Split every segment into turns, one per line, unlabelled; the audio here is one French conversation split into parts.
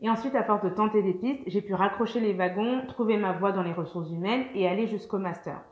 Et ensuite, à force de tenter des pistes, j'ai pu raccrocher les wagons, trouver ma voie dans les ressources humaines et aller jusqu'au master.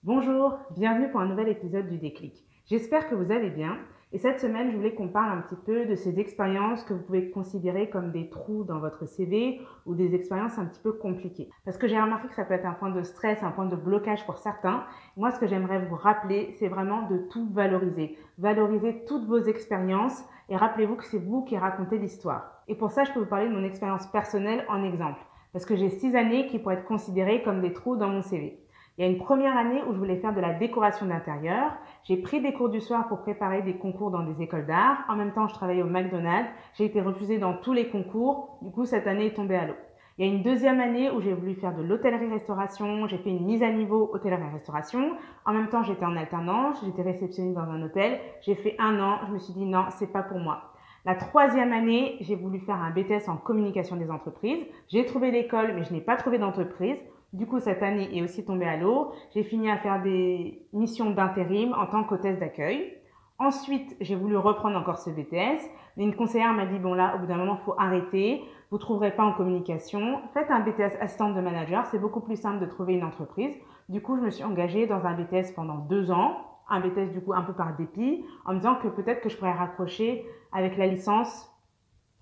Bonjour, bienvenue pour un nouvel épisode du Déclic. J'espère que vous allez bien. Et cette semaine, je voulais qu'on parle un petit peu de ces expériences que vous pouvez considérer comme des trous dans votre CV ou des expériences un petit peu compliquées. Parce que j'ai remarqué que ça peut être un point de stress, un point de blocage pour certains. Moi, ce que j'aimerais vous rappeler, c'est vraiment de tout valoriser. Valoriser toutes vos expériences et rappelez-vous que c'est vous qui racontez l'histoire. Et pour ça, je peux vous parler de mon expérience personnelle en exemple. Parce que j'ai 6 années qui pourraient être considérées comme des trous dans mon CV. Il y a une première année où je voulais faire de la décoration d'intérieur. J'ai pris des cours du soir pour préparer des concours dans des écoles d'art. En même temps, je travaillais au McDonald's. J'ai été refusée dans tous les concours. Du coup, cette année est tombée à l'eau. Il y a une deuxième année où j'ai voulu faire de l'hôtellerie-restauration. J'ai fait une mise à niveau hôtellerie-restauration. En même temps, j'étais en alternance. J'étais réceptionniste dans un hôtel. J'ai fait 1 an. Je me suis dit non, c'est pas pour moi. La troisième année, j'ai voulu faire un BTS en communication des entreprises. J'ai trouvé l'école, mais je n'ai pas trouvé d'entreprise. Du coup, cette année est aussi tombée à l'eau. J'ai fini à faire des missions d'intérim en tant qu'hôtesse d'accueil. Ensuite, j'ai voulu reprendre encore ce BTS, mais une conseillère m'a dit, bon là, au bout d'un moment, il faut arrêter. Vous ne trouverez pas en communication. Faites un BTS assistante de manager. C'est beaucoup plus simple de trouver une entreprise. Du coup, je me suis engagée dans un BTS pendant 2 ans. Un BTS, du coup, un peu par dépit, en me disant que peut-être que je pourrais raccrocher avec la licence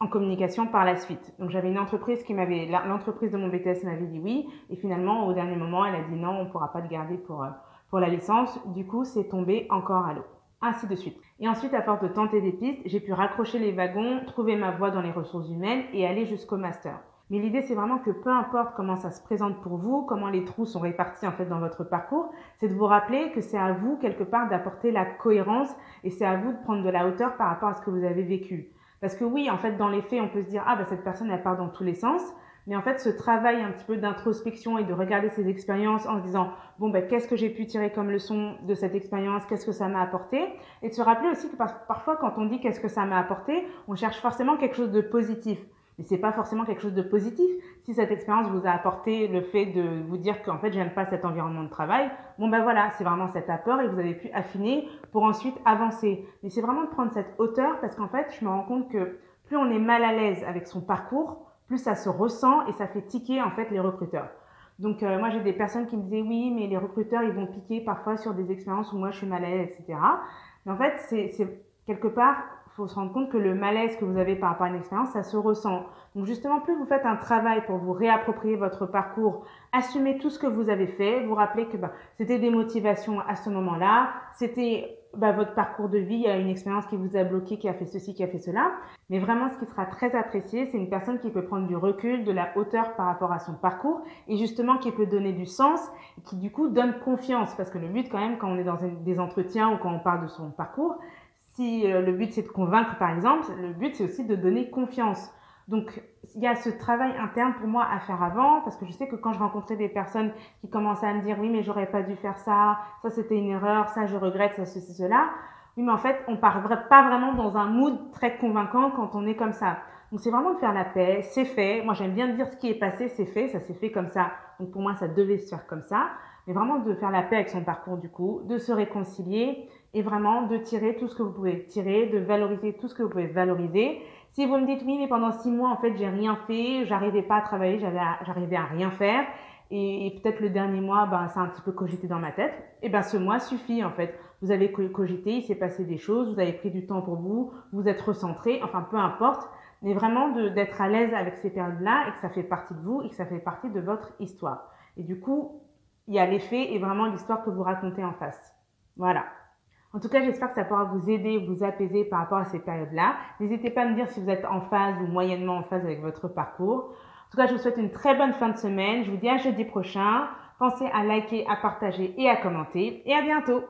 en communication par la suite. Donc j'avais une entreprise l'entreprise de mon BTS m'avait dit oui, et finalement au dernier moment elle a dit non, on ne pourra pas te garder pour la licence. Du coup c'est tombé encore à l'eau, ainsi de suite. Et ensuite, à force de tenter des pistes, j'ai pu raccrocher les wagons, trouver ma voie dans les ressources humaines et aller jusqu'au master. Mais l'idée, c'est vraiment que peu importe comment ça se présente pour vous, comment les trous sont répartis en fait dans votre parcours, c'est de vous rappeler que c'est à vous quelque part d'apporter la cohérence et c'est à vous de prendre de la hauteur par rapport à ce que vous avez vécu. Parce que oui, en fait, dans les faits, on peut se dire « Ah, bah, cette personne, elle part dans tous les sens ». Mais en fait, ce travail un petit peu d'introspection et de regarder ses expériences en se disant « Bon, bah, qu'est-ce que j'ai pu tirer comme leçon de cette expérience? Qu'est-ce que ça m'a apporté ?» Et de se rappeler aussi que parfois, quand on dit « Qu'est-ce que ça m'a apporté ?» on cherche forcément quelque chose de positif. Mais c'est pas forcément quelque chose de positif. Si cette expérience vous a apporté le fait de vous dire qu'en fait, j'aime pas cet environnement de travail, bon ben voilà, c'est vraiment cet apport et vous avez pu affiner pour ensuite avancer. Mais c'est vraiment de prendre cette hauteur parce qu'en fait, je me rends compte que plus on est mal à l'aise avec son parcours, plus ça se ressent et ça fait tiquer en fait les recruteurs. Donc moi j'ai des personnes qui me disaient oui, mais les recruteurs ils vont piquer parfois sur des expériences où moi je suis mal à l'aise, etc. Mais en fait, c'est quelque part, il faut se rendre compte que le malaise que vous avez par rapport à une expérience, ça se ressent. Donc justement, plus vous faites un travail pour vous réapproprier votre parcours, assumer tout ce que vous avez fait, vous rappelez que c'était des motivations à ce moment-là, c'était votre parcours de vie, il y a une expérience qui vous a bloqué, qui a fait ceci, qui a fait cela. Mais vraiment, ce qui sera très apprécié, c'est une personne qui peut prendre du recul, de la hauteur par rapport à son parcours et justement qui peut donner du sens et qui du coup donne confiance. Parce que le but quand même, quand on est dans des entretiens ou quand on parle de son parcours, si le but c'est de convaincre par exemple, le but c'est aussi de donner confiance. Donc il y a ce travail interne pour moi à faire avant parce que je sais que quand je rencontrais des personnes qui commençaient à me dire oui mais j'aurais pas dû faire ça, ça c'était une erreur, ça je regrette, ça ceci, cela. Oui mais en fait on part pas vraiment dans un mood très convaincant quand on est comme ça. Donc c'est vraiment de faire la paix, c'est fait. Moi j'aime bien dire ce qui est passé, c'est fait, ça s'est fait comme ça. Donc pour moi ça devait se faire comme ça. Mais vraiment de faire la paix avec son parcours du coup, de se réconcilier et vraiment de tirer tout ce que vous pouvez tirer, de valoriser tout ce que vous pouvez valoriser. Si vous me dites oui mais pendant 6 mois en fait j'ai rien fait, j'arrivais pas à travailler, j'arrivais à rien faire et peut-être le dernier mois ça a un petit peu cogité dans ma tête, et ce mois suffit en fait. Vous avez cogité, il s'est passé des choses, vous avez pris du temps pour vous, vous êtes recentré, enfin peu importe, mais vraiment d'être à l'aise avec ces périodes-là et que ça fait partie de vous et que ça fait partie de votre histoire. Et du coup, il y a les faits et vraiment l'histoire que vous racontez en face. Voilà. En tout cas, j'espère que ça pourra vous aider, vous apaiser par rapport à ces périodes-là. N'hésitez pas à me dire si vous êtes en phase ou moyennement en phase avec votre parcours. En tout cas, je vous souhaite une très bonne fin de semaine. Je vous dis à jeudi prochain. Pensez à liker, à partager et à commenter. Et à bientôt!